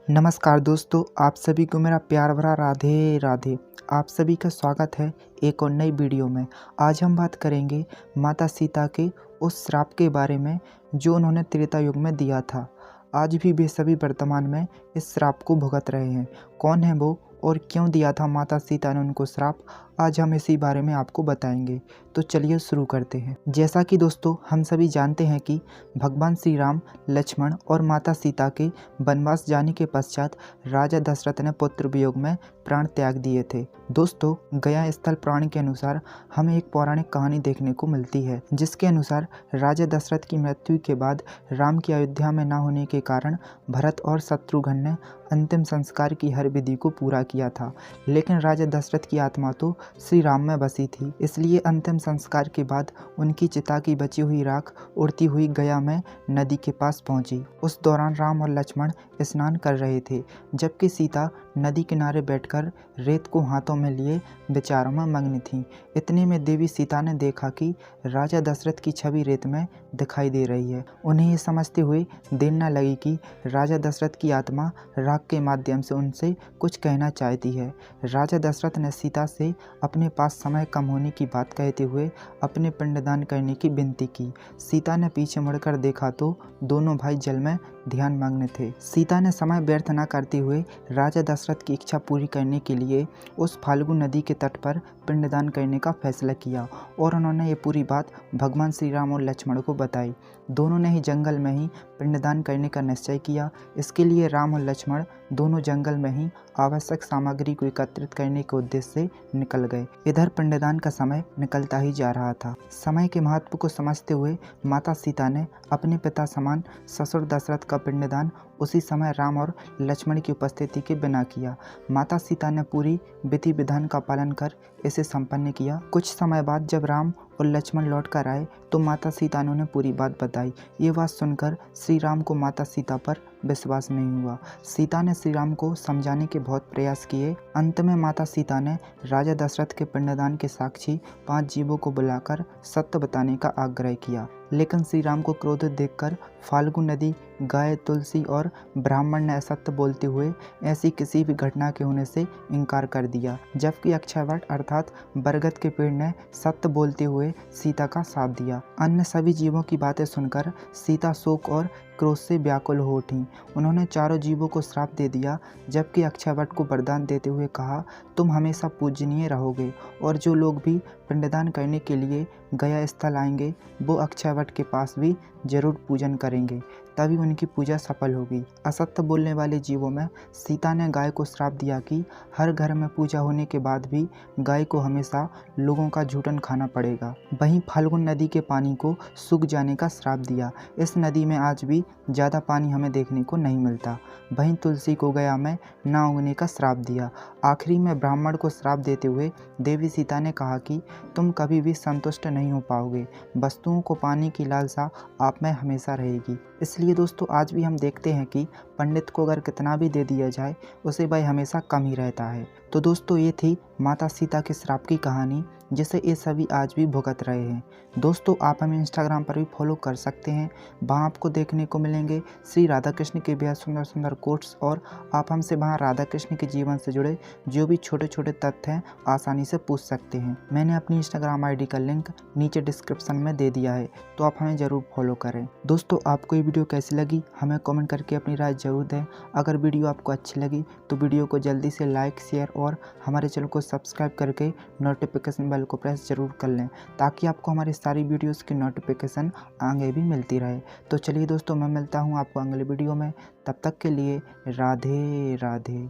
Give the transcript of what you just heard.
नमस्कार दोस्तों, आप सभी को मेरा प्यार भरा राधे राधे। आप सभी का स्वागत है एक और नई वीडियो में। आज हम बात करेंगे माता सीता के उस श्राप के बारे में जो उन्होंने त्रेता युग में दिया था। आज भी वे सभी वर्तमान में इस श्राप को भुगत रहे हैं। कौन है वो और क्यों दिया था माता सीता ने उनको श्राप, आज हम इसी बारे में आपको बताएंगे। तो चलिए शुरू करते हैं। जैसा कि दोस्तों हम सभी जानते हैं कि भगवान श्री राम, लक्ष्मण और माता सीता के वनवास जाने के पश्चात राजा दशरथ ने पुत्र वियोग में प्राण त्याग दिए थे। दोस्तों, गया स्थल पुराण के अनुसार हमें एक पौराणिक कहानी देखने को मिलती है, जिसके अनुसार राजा दशरथ की मृत्यु के बाद राम की अयोध्या में न होने के कारण भरत और शत्रुघ्न ने अंतिम संस्कार की हर विधि को पूरा किया था। लेकिन राजा दशरथ की आत्मा तो श्री राम में बसी थी, इसलिए अंतिम संस्कार के बाद उनकी चिता की बची हुई राख उड़ती हुई गया में नदी के पास पहुंची। उस दौरान राम और लक्ष्मण स्नान कर रहे थे, जबकि सीता नदी किनारे बैठकर रेत को हाथों में लिए विचारों में मग्न थीं। इतने में देवी सीता ने देखा कि राजा दशरथ की छवि रेत में दिखाई दे रही है। उन्हें ये समझते हुए देर न लगी कि राजा दशरथ की आत्मा राख के माध्यम से उनसे कुछ कहना चाहती है। राजा दशरथ ने सीता से अपने पास समय कम होने की बात कहते हुए अपने पिंडदान करने की विनती की। सीता ने पीछे मुड़कर देखा तो दोनों भाई जल में ध्यान मग्न थे। सीता ने समय व्यर्थ न करते हुए राजा दशरथ की इच्छा पूरी करने के लिए उस फाल्गु नदी के तट पर पिंडदान करने का फैसला किया और उन्होंने ये पूरी बात भगवान श्री राम और लक्ष्मण को बताई। दोनों ने ही जंगल में ही पिंडदान करने का निश्चय किया। इसके लिए राम और लक्ष्मण दोनों जंगल में ही आवश्यक सामग्री को एकत्रित करने के उद्देश्य से निकल गए। इधर पिंडदान का समय निकलता ही जा रहा था। समय के महत्व को समझते हुए माता सीता ने अपने पिता समान ससुर दशरथ का पिंडदान उसी समय राम और लक्ष्मण की उपस्थिति के बिना किया। माता सीता ने पूरी विधि विधान का पालन कर इसे संपन्न किया। कुछ समय बाद जब राम और लक्ष्मण लौट कर आए तो माता सीता ने उन्हें पूरी बात बताई। ये बात सुनकर श्री राम को माता सीता पर विश्वास नहीं हुआ। सीता ने श्री राम को समझाने के बहुत प्रयास किए। अंत में माता सीता ने राजा दशरथ के पिंडदान के साक्षी 5 जीवों को बुलाकर सत्य बताने का आग्रह किया। लेकिन श्री राम को क्रोधित देखकर फाल्गु नदी, गाय, तुलसी और ब्राह्मण ने असत्य बोलते हुए ऐसी किसी भी घटना के होने से इनकार कर दिया, जबकि अक्षयवट अर्थात बरगद के पेड़ ने सत्य बोलते हुए सीता का साथ दिया। अन्य सभी जीवों की बातें सुनकर सीता शोक और क्रोध से व्याकुल हो उठी। उन्होंने चारों जीवों को श्राप दे दिया, जबकि अक्षयवट को वरदान देते हुए कहा, तुम हमेशा पूजनीय रहोगे और जो लोग भी पिंडदान करने के लिए गया स्थल आएंगे वो अक्षयवट के पास भी जरूर पूजन करेंगे, तभी उनकी पूजा सफल होगी। असत्य बोलने वाले जीवों में सीता ने गाय को श्राप दिया कि हर घर में पूजा होने के बाद भी गाय को हमेशा लोगों का झूठन खाना पड़ेगा। वहीं फाल्गुन नदी के पानी को सूख जाने का श्राप दिया। इस नदी में आज भी ज़्यादा पानी हमें देखने को नहीं मिलता। वहीं तुलसी को गया में ना उगने का श्राप दिया। आखिरी में ब्राह्मण को श्राप देते हुए देवी सीता ने कहा कि तुम कभी भी संतुष्ट नहीं हो पाओगे, वस्तुओं को पाने की लालसा आप में हमेशा रहेगी। इसलिए दोस्तों आज भी हम देखते हैं कि पंडित को अगर कितना भी दे दिया जाए उसे भाई हमेशा कम ही रहता है। तो दोस्तों ये थी माता सीता के श्राप की कहानी, जिसे ये सभी आज भी भुगत रहे हैं। दोस्तों आप हमें इंस्टाग्राम पर भी फॉलो कर सकते हैं, वहाँ आपको देखने को मिलेंगे श्री राधा कृष्ण के बेहद सुंदर सुंदर कोट्स, और आप हमसे वहाँ राधा कृष्ण के जीवन से जुड़े जो भी छोटे छोटे तथ्य हैं आसानी से पूछ सकते हैं। मैंने अपनी इंस्टाग्राम ID का लिंक नीचे डिस्क्रिप्शन में दे दिया है, तो आप हमें ज़रूर फॉलो करें। दोस्तों आपको ये वीडियो कैसी लगी हमें कमेंट करके अपनी राय जरूर दें। अगर वीडियो आपको अच्छी लगी तो वीडियो को जल्दी से लाइक, शेयर और हमारे चैनल को सब्सक्राइब करके नोटिफिकेशन बेल को प्रेस जरूर कर लें, ताकि आपको हमारी सारी वीडियोस की नोटिफिकेशन आगे भी मिलती रहे। तो चलिए दोस्तों मैं मिलता हूँ आपको अगले वीडियो में, तब तक के लिए राधे राधे।